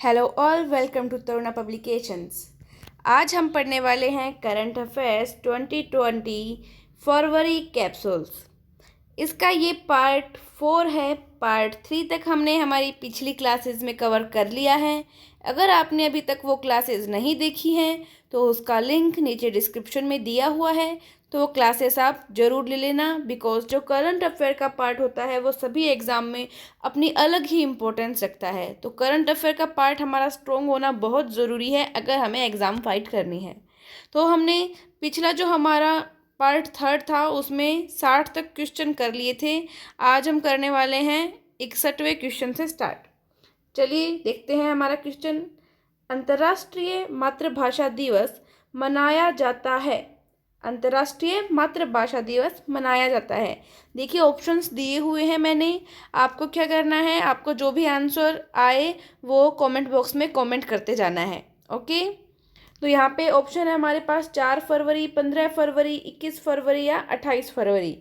Hello all, welcome to Taruna Publications. आज हम पढ़ने वाले हैं करंट अफेयर्स 2020 फरवरी कैप्सूल्स। इसका ये पार्ट 4 है। पार्ट 3 तक हमने हमारी पिछली क्लासेस में कवर कर लिया है। अगर आपने अभी तक वो क्लासेस नहीं देखी हैं तो उसका लिंक नीचे डिस्क्रिप्शन में दिया हुआ है, तो वो क्लासेस आप ज़रूर ले लेना। बिकॉज जो करंट अफेयर का पार्ट होता है वो सभी एग्ज़ाम में अपनी अलग ही इम्पोर्टेंस रखता है। तो करंट अफेयर का पार्ट हमारा स्ट्रॉन्ग होना बहुत ज़रूरी है अगर हमें एग्ज़ाम फाइट करनी है। तो हमने पिछला जो हमारा पार्ट 3 था उसमें 60 तक क्वेश्चन कर लिए थे। आज हम करने वाले हैं 61वें क्वेश्चन से स्टार्ट। चलिए देखते हैं हमारा क्वेश्चन। अंतर्राष्ट्रीय मातृभाषा दिवस मनाया जाता है। अंतर्राष्ट्रीय मातृभाषा दिवस मनाया जाता है। देखिए ऑप्शंस दिए हुए हैं मैंने। आपको क्या करना है, आपको जो भी आंसर आए वो कमेंट बॉक्स में कमेंट करते जाना है। ओके, तो यहाँ पे ऑप्शन है हमारे पास 4 फरवरी, 15 फरवरी, 21 फरवरी या 28 फरवरी।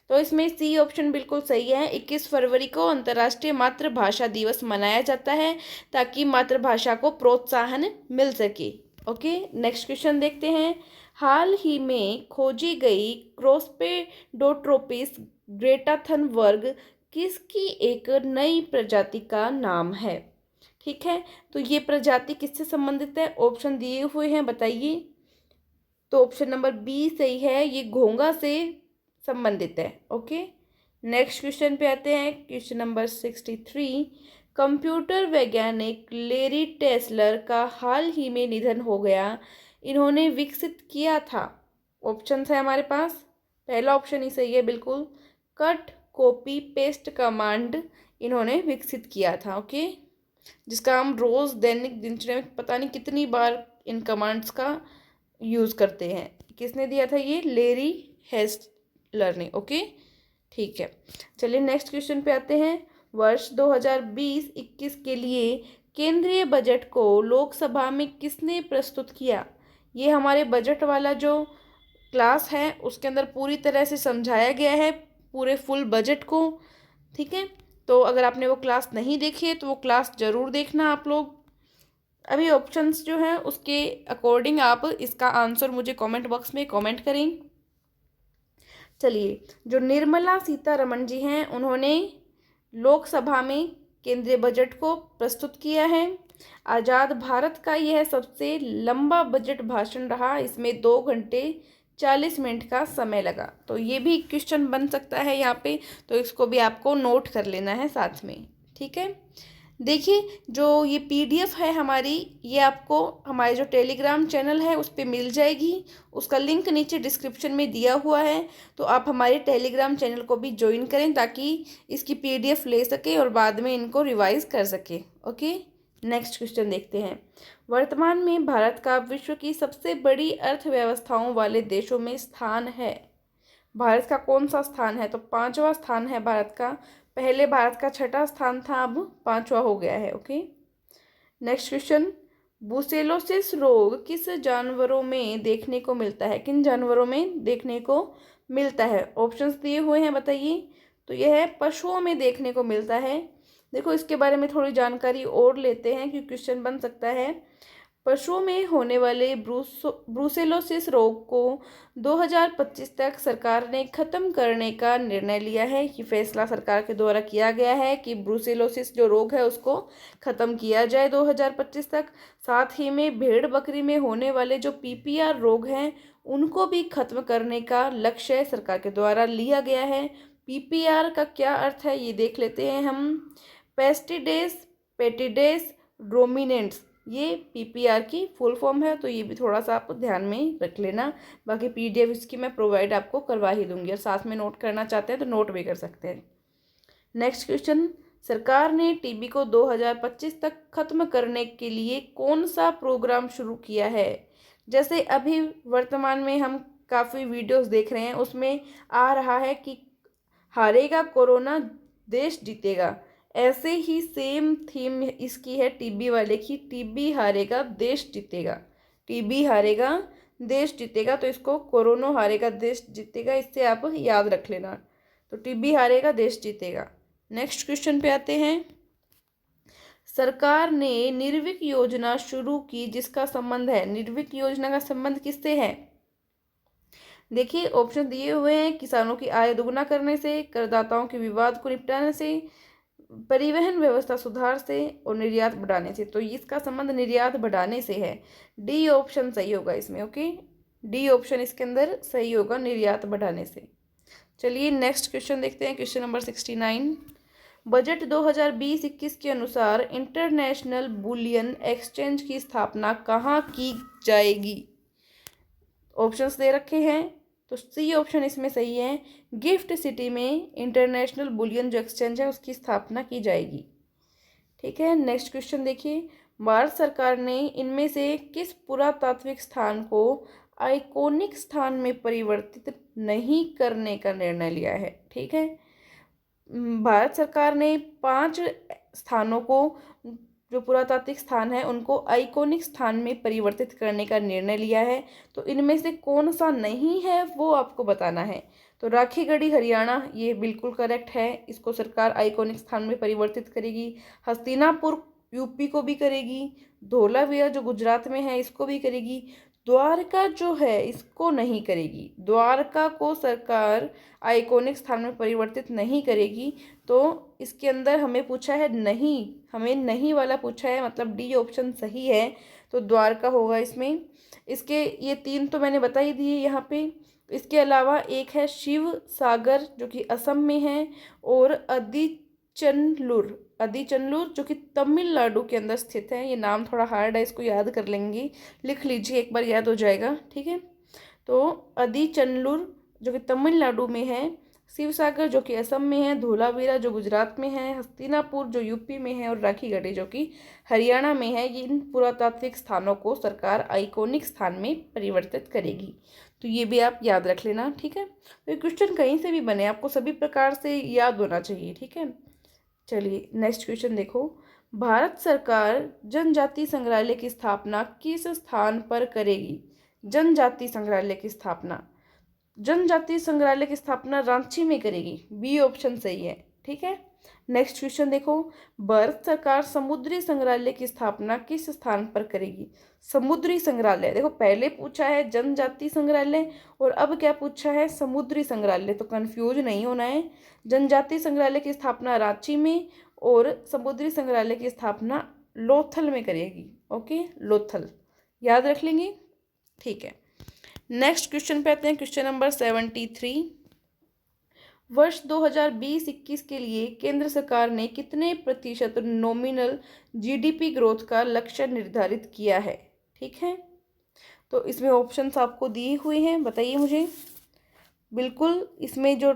तो इसमें सी ऑप्शन बिल्कुल सही है। 21 फरवरी को अंतर्राष्ट्रीय मातृभाषा दिवस मनाया जाता है ताकि मातृभाषा को प्रोत्साहन मिल सके। ओके, नेक्स्ट क्वेश्चन देखते हैं। हाल ही में खोजी गई क्रॉस्पेडोट्रोपिस ग्रेटा थनबर्ग किसकी एक नई प्रजाति का नाम है? ठीक है, तो ये प्रजाति किससे संबंधित है? ऑप्शन दिए हुए हैं, बताइए। तो ऑप्शन नंबर बी सही है, ये घोंघा से संबंधित है। ओके, नेक्स्ट क्वेश्चन पे आते हैं। Question number 63। कंप्यूटर वैज्ञानिक लेरी टेस्लर का हाल ही में निधन हो गया। इन्होंने विकसित किया था। ऑप्शन है हमारे पास। पहला ऑप्शन ही सही है बिल्कुल, कट कॉपी पेस्ट कमांड इन्होंने विकसित किया था। ओके, जिसका हम रोज़ दैनिक दिनचर्या में पता नहीं कितनी बार इन कमांड्स का यूज़ करते हैं। किसने दिया था ये? लेरी हेस्लर ने। ओके, ठीक है। चलिए नेक्स्ट क्वेश्चन पे आते हैं। वर्ष 2020-21 के लिए केंद्रीय बजट को लोकसभा में किसने प्रस्तुत किया? ये हमारे बजट वाला जो क्लास है उसके अंदर पूरी तरह से समझाया गया है पूरे फुल बजट को। ठीक है, तो अगर आपने वो क्लास नहीं देखी है तो वो क्लास ज़रूर देखना आप लोग। अभी ऑप्शंस जो हैं उसके अकॉर्डिंग आप इसका आंसर मुझे कमेंट बॉक्स में कमेंट करें। चलिए, जो निर्मला सीतारमण जी हैं उन्होंने लोकसभा में केंद्रीय बजट को प्रस्तुत किया है। आज़ाद भारत का यह सबसे लंबा बजट भाषण रहा। इसमें 2 घंटे 40 मिनट का समय लगा। तो ये भी क्वेश्चन बन सकता है यहाँ पे, तो इसको भी आपको नोट कर लेना है साथ में। ठीक है, देखिए जो ये पीडीएफ है हमारी, ये आपको हमारे जो टेलीग्राम चैनल है उस पर मिल जाएगी। उसका लिंक नीचे डिस्क्रिप्शन में दिया हुआ है, तो आप हमारे टेलीग्राम चैनल को भी ज्वाइन करें ताकि इसकी पीडीएफ ले सके और बाद में इनको रिवाइज कर सके। ओके, नेक्स्ट क्वेश्चन देखते हैं। वर्तमान में भारत का विश्व की सबसे बड़ी अर्थव्यवस्थाओं वाले देशों में स्थान है। भारत का कौन सा स्थान है? तो 5वां स्थान है भारत का। पहले भारत का 6ठा स्थान था, अब 5वां हो गया है। Okay, next question. ब्रुसेलोसिस रोग किस जानवरों में देखने को मिलता है? किन जानवरों में देखने को मिलता है? ऑप्शंस दिए हुए हैं, बताइए। तो यह है पशुओं में देखने को मिलता है। देखो इसके बारे में थोड़ी जानकारी और लेते हैं क्योंकि क्वेश्चन बन सकता है। पशुओं में होने वाले ब्रुसेलोसिस रोग को 2025 तक सरकार ने ख़त्म करने का निर्णय लिया है। ये फैसला सरकार के द्वारा किया गया है कि ब्रुसेलोसिस जो रोग है उसको ख़त्म किया जाए 2025 तक। साथ ही में भेड़ बकरी में होने वाले जो पीपीआर रोग हैं उनको भी खत्म करने का लक्ष्य सरकार के द्वारा लिया गया है। पीपीआर का क्या अर्थ है ये देख लेते हैं हम। पेस्टिडेस पेटिडेस रोमिनेंट्स, ये पीपीआर की फुल फॉर्म है, तो ये भी थोड़ा सा आप ध्यान में रख लेना। बाकी पीडीएफ इसकी मैं प्रोवाइड आपको करवा ही दूंगी, और साथ में नोट करना चाहते हैं तो नोट भी कर सकते हैं। Next question. सरकार ने टीबी को 2025 तक खत्म करने के लिए कौन सा प्रोग्राम शुरू किया है? जैसे अभी वर्तमान में हम काफ़ी वीडियोस देख रहे हैं उसमें आ रहा है कि हारेगा कोरोना देश जीतेगा। ऐसे ही सेम थीम इसकी है टीबी वाले की, टीबी हारेगा देश जीतेगा। टीबी हारेगा देश जीतेगा, तो इसको कोरोना हारेगा देश जीतेगा, इससे आप याद रख लेना। तो टीबी हारेगा देश जीतेगा। नेक्स्ट क्वेश्चन पे आते हैं। सरकार ने निर्विक योजना शुरू की जिसका संबंध है, निर्विक योजना का संबंध किससे है? देखिए ऑप्शन दिए हुए हैं, किसानों की आय दोगुना करने से, करदाताओं के विवाद को निपटाने से, परिवहन व्यवस्था सुधार से और निर्यात बढ़ाने से। तो इसका संबंध निर्यात बढ़ाने से है। डी ऑप्शन सही होगा इसमें। ओके, डी ऑप्शन इसके अंदर सही होगा, निर्यात बढ़ाने से। चलिए नेक्स्ट क्वेश्चन देखते हैं, क्वेश्चन नंबर 69। बजट 2020-21 के अनुसार इंटरनेशनल बुलियन एक्सचेंज की स्थापना कहाँ की जाएगी? ऑप्शंस दे रखे हैं, तो सी ऑप्शन इसमें सही है। गिफ्ट सिटी में इंटरनेशनल बुलियन जो एक्सचेंज है उसकी स्थापना की जाएगी। ठीक है, नेक्स्ट क्वेश्चन देखिए। भारत सरकार ने इनमें से किस पुरातात्विक स्थान को आइकॉनिक स्थान में परिवर्तित नहीं करने का निर्णय लिया है? ठीक है, भारत सरकार ने 5 स्थानों को, जो पुरातात्विक स्थान है, उनको आइकॉनिक स्थान में परिवर्तित करने का निर्णय लिया है। तो इनमें से कौन सा नहीं है वो आपको बताना है। तो राखीगढ़ी हरियाणा, ये बिल्कुल करेक्ट है, इसको सरकार आइकॉनिक स्थान में परिवर्तित करेगी। हस्तिनापुर यूपी को भी करेगी। धोलावीरा जो गुजरात में है इसको भी करेगी। द्वारका जो है इसको नहीं करेगी। द्वारका को सरकार आइकॉनिक स्थान में परिवर्तित नहीं करेगी। तो इसके अंदर हमें पूछा है नहीं, हमें नहीं वाला पूछा है, मतलब डी ऑप्शन सही है। तो द्वारका होगा इसमें। इसके ये 3 तो मैंने बता ही दिए यहाँ पे। इसके अलावा एक है शिव सागर जो कि असम में है, और अदिचनलूर जो कि तमिलनाडु के अंदर स्थित है। ये नाम थोड़ा हार्ड है, इसको याद कर लेंगे, लिख लीजिए, एक बार याद हो जाएगा। ठीक है, तो अदिचनलूर जो कि तमिलनाडु में है, शिवसागर जो कि असम में है, धोलावीरा जो गुजरात में है, हस्तिनापुर जो यूपी में है, और राखीगढ़ी जो कि हरियाणा में है। इन पुरातात्विक स्थानों को सरकार आइकॉनिक स्थान में परिवर्तित करेगी। तो ये भी आप याद रख लेना। ठीक है, तो ये क्वेश्चन कहीं से भी बने आपको सभी प्रकार से याद होना चाहिए। ठीक है, चलिए नेक्स्ट क्वेश्चन देखो। भारत सरकार जनजाति संग्रहालय की स्थापना किस स्थान पर करेगी? जनजाति संग्रहालय की स्थापना, जनजाति संग्रहालय की स्थापना रांची में करेगी। बी ऑप्शन सही है। ठीक है, नेक्स्ट क्वेश्चन देखो। भारत सरकार समुद्री संग्रहालय की स्थापना किस स्थान पर करेगी? समुद्री संग्रहालय, देखो पहले पूछा है जनजाति संग्रहालय और अब क्या पूछा है? समुद्री संग्रहालय। तो कंफ्यूज नहीं होना है। जनजाति संग्रहालय की स्थापना रांची में और समुद्री संग्रहालय की स्थापना लोथल में करेगी। ओके, लोथल याद रख लेंगे। ठीक है, नेक्स्ट क्वेश्चन पे आते हैं, क्वेश्चन नंबर 73। वर्ष 2020-21 के लिए केंद्र सरकार ने कितने प्रतिशत नॉमिनल जीडीपी ग्रोथ का लक्ष्य निर्धारित किया है? ठीक है, तो इसमें ऑप्शंस आपको दिए हुए हैं, बताइए मुझे। बिल्कुल इसमें जो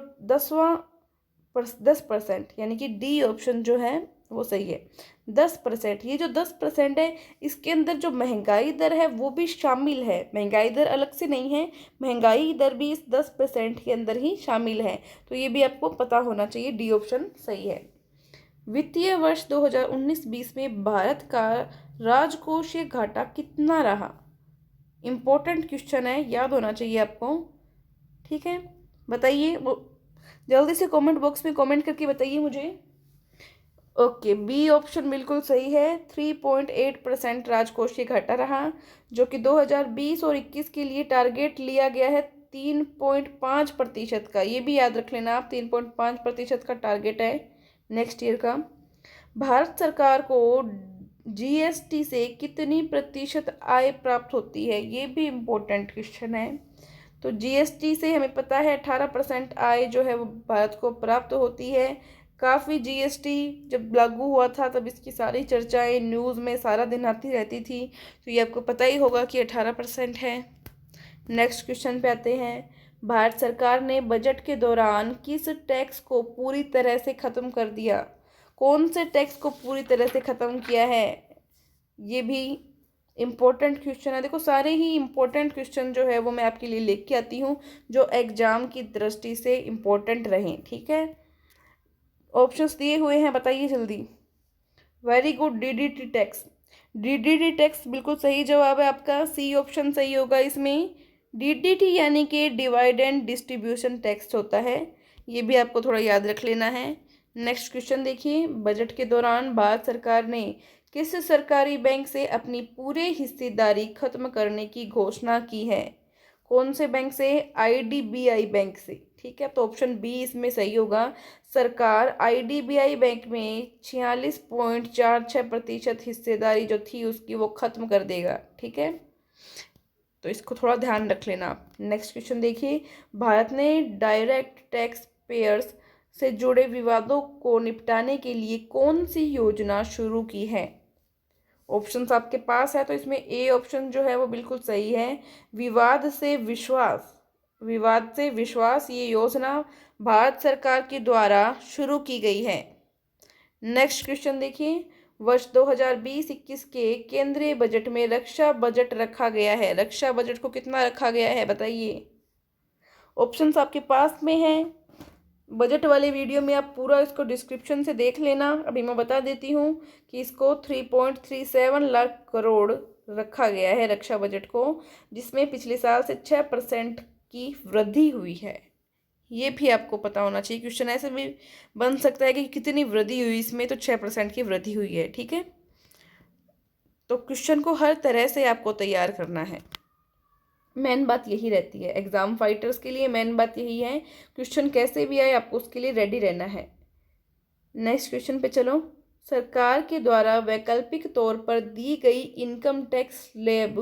10% यानी कि डी ऑप्शन जो है वो सही है। 10%, ये जो 10% है इसके अंदर जो महंगाई दर है वो भी शामिल है। महंगाई दर अलग से नहीं है, महंगाई दर भी इस 10% के अंदर ही शामिल है। तो ये भी आपको पता होना चाहिए, डी ऑप्शन सही है। वित्तीय वर्ष 2019-20 में भारत का राजकोषीय घाटा कितना रहा? इम्पोर्टेंट क्वेश्चन है, याद होना चाहिए आपको। ठीक है, बताइए, वो जल्दी से कमेंट बॉक्स में कमेंट करके बताइए मुझे। ओके, बी ऑप्शन बिल्कुल सही है। 3.8% राजकोषीय घाटा रहा, जो कि 2020 और 21 के लिए टारगेट लिया गया है 3.5% का। ये भी याद रख लेना आप, 3.5% का टारगेट है नेक्स्ट ईयर का। भारत सरकार को जीएसटी से कितनी प्रतिशत आय प्राप्त होती है? ये भी इम्पोर्टेंट क्वेश्चन है। तो जीएसटी से हमें पता है 18% आय जो है वो भारत को प्राप्त होती है। काफ़ी जीएसटी जब लागू हुआ था तब इसकी सारी चर्चाएं न्यूज़ में सारा दिन आती रहती थी, तो ये आपको पता ही होगा कि 18% है। नेक्स्ट क्वेश्चन पे आते हैं। भारत सरकार ने बजट के दौरान किस टैक्स को पूरी तरह से ख़त्म कर दिया? कौन से टैक्स को पूरी तरह से ख़त्म किया है? ये भी इम्पोर्टेंट क्वेश्चन है। देखो सारे ही इम्पोर्टेंट क्वेश्चन जो है वो मैं आपके लिए लेके के आती हूँ जो एग्जाम की दृष्टि से इम्पोर्टेंट रहें। ठीक है, ऑप्शंस दिए हुए हैं, बताइए जल्दी। Very good, DDT tax. DDT tax बिल्कुल सही जवाब है आपका, सी ऑप्शन सही होगा इसमें। डीडीटी यानी कि डिवाइड एंड डिस्ट्रीब्यूशन टैक्स होता है, ये भी आपको थोड़ा याद रख लेना है। नेक्स्ट क्वेश्चन देखिए, बजट के दौरान भारत सरकार ने किस सरकारी बैंक से अपनी पूरे हिस्सेदारी खत्म करने की घोषणा की है? कौन से बैंक से? आईडीबीआई बैंक से। ठीक है, तो ऑप्शन बी इसमें सही होगा। सरकार आईडीबीआई बैंक में 46.46% हिस्सेदारी जो थी उसकी वो खत्म कर देगा। ठीक है, तो इसको थोड़ा ध्यान रख लेना आप। नेक्स्ट क्वेश्चन देखिए, भारत ने डायरेक्ट टैक्स पेयर्स से जुड़े विवादों को निपटाने के लिए कौन सी योजना शुरू की है? ऑप्शंस आपके पास है, तो इसमें ए ऑप्शन जो है वो बिल्कुल सही है। विवाद से विश्वास, विवाद से विश्वास ये योजना भारत सरकार के द्वारा शुरू की गई है। नेक्स्ट क्वेश्चन देखिए, वर्ष 2020-21 के केंद्रीय बजट में रक्षा बजट रखा गया है। रक्षा बजट को कितना रखा गया है बताइए? ऑप्शंस आपके पास में हैं। बजट वाले वीडियो में आप पूरा इसको डिस्क्रिप्शन से देख लेना। अभी मैं बता देती हूँ कि इसको 3.37 लाख करोड़ रखा गया है रक्षा बजट को, जिसमें पिछले साल से 6% की वृद्धि हुई है। ये भी आपको पता होना चाहिए। क्वेश्चन ऐसे भी बन सकता है कि कितनी वृद्धि हुई इसमें, तो 6% की वृद्धि हुई है। ठीक है, तो क्वेश्चन को हर तरह से आपको तैयार करना है। मेन बात यही रहती है एग्जाम फाइटर्स के लिए, मेन बात यही है क्वेश्चन कैसे भी आए आपको उसके लिए रेडी रहना है। नेक्स्ट क्वेश्चन पे चलो, सरकार के द्वारा वैकल्पिक तौर पर दी गई इनकम टैक्स स्लैब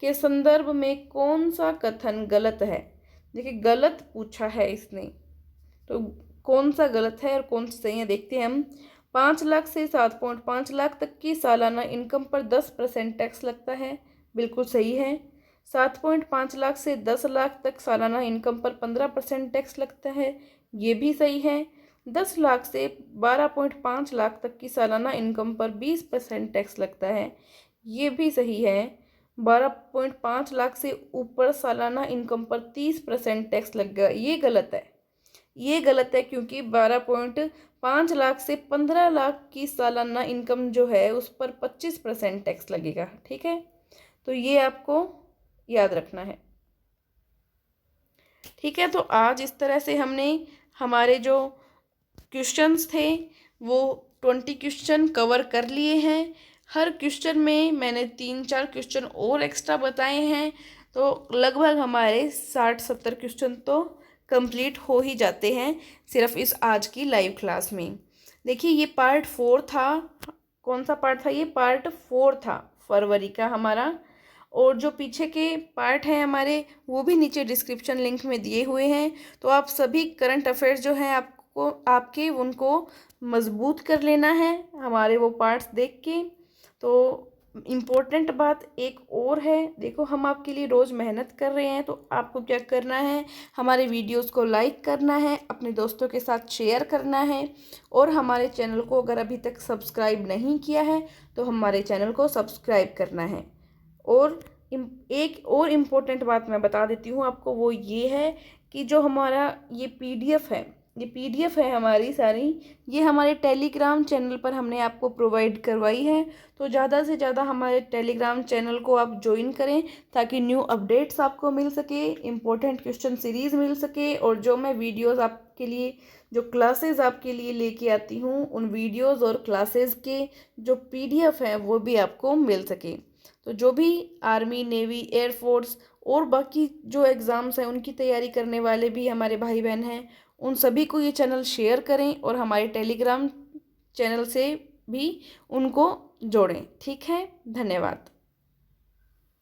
के संदर्भ में कौन सा कथन गलत है? देखिए गलत पूछा है इसने, तो कौन सा गलत है और कौन सा सही है देखते हैं हम। 5 लाख से 7.5 लाख तक की सालाना इनकम पर 10% टैक्स लगता है, बिल्कुल सही है। 7.5 लाख से 10 लाख तक सालाना इनकम पर 15% टैक्स लगता है, ये भी सही है। 10 लाख से 12.5 लाख तक की सालाना इनकम पर 20% टैक्स लगता है, ये भी सही है। 12.5 लाख से ऊपर सालाना इनकम पर 30% टैक्स लगेगा, ये गलत है। ये गलत है क्योंकि 12.5 लाख से 15 लाख की सालाना इनकम जो है उस पर 25% टैक्स लगेगा। ठीक है, तो ये आपको याद रखना है। ठीक है, तो आज इस तरह से हमने हमारे जो क्वेश्चंस थे वो 20 क्वेश्चन कवर कर लिए हैं। हर क्वेश्चन में मैंने 3-4 क्वेश्चन और एक्स्ट्रा बताए हैं, तो लगभग हमारे 60-70 क्वेश्चन तो कंप्लीट हो ही जाते हैं सिर्फ इस आज की लाइव क्लास में। देखिए ये पार्ट 4 था। कौन सा पार्ट था? ये पार्ट 4 था फरवरी का हमारा, और जो पीछे के पार्ट हैं हमारे वो भी नीचे डिस्क्रिप्शन लिंक में दिए हुए हैं। तो आप सभी करंट अफेयर्स जो हैं आपको आपके उनको मजबूत कर लेना है हमारे वो पार्ट्स देख के। तो इम्पोर्टेंट बात एक और है, देखो हम आपके लिए रोज़ मेहनत कर रहे हैं, तो आपको क्या करना है, हमारे वीडियोस को लाइक करना है, अपने दोस्तों के साथ शेयर करना है, और हमारे चैनल को अगर अभी तक सब्सक्राइब नहीं किया है तो हमारे चैनल को सब्सक्राइब करना है। और एक और इम्पोर्टेंट बात मैं बता देती हूँ आपको, वो ये है कि जो हमारा ये पीडीएफ है, ये पीडीएफ है हमारी सारी, ये हमारे टेलीग्राम चैनल पर हमने आपको प्रोवाइड करवाई है। तो ज़्यादा से ज़्यादा हमारे टेलीग्राम चैनल को आप ज्वाइन करें ताकि न्यू अपडेट्स आपको मिल सके, इम्पोर्टेंट क्वेश्चन सीरीज़ मिल सके, और जो मैं वीडियोज़ आपके लिए, जो क्लासेस आपके लिए लेके आती हूँ, उन वीडियोज़ और क्लासेस के जो पीडीएफ हैं वो भी आपको मिल सके। तो जो भी आर्मी, नेवी, एयरफोर्स और बाकी जो एग्ज़ाम्स हैं उनकी तैयारी करने वाले भी हमारे भाई बहन हैं, उन सभी को ये चैनल शेयर करें और हमारे टेलीग्राम चैनल से भी उनको जोड़ें। ठीक है, धन्यवाद।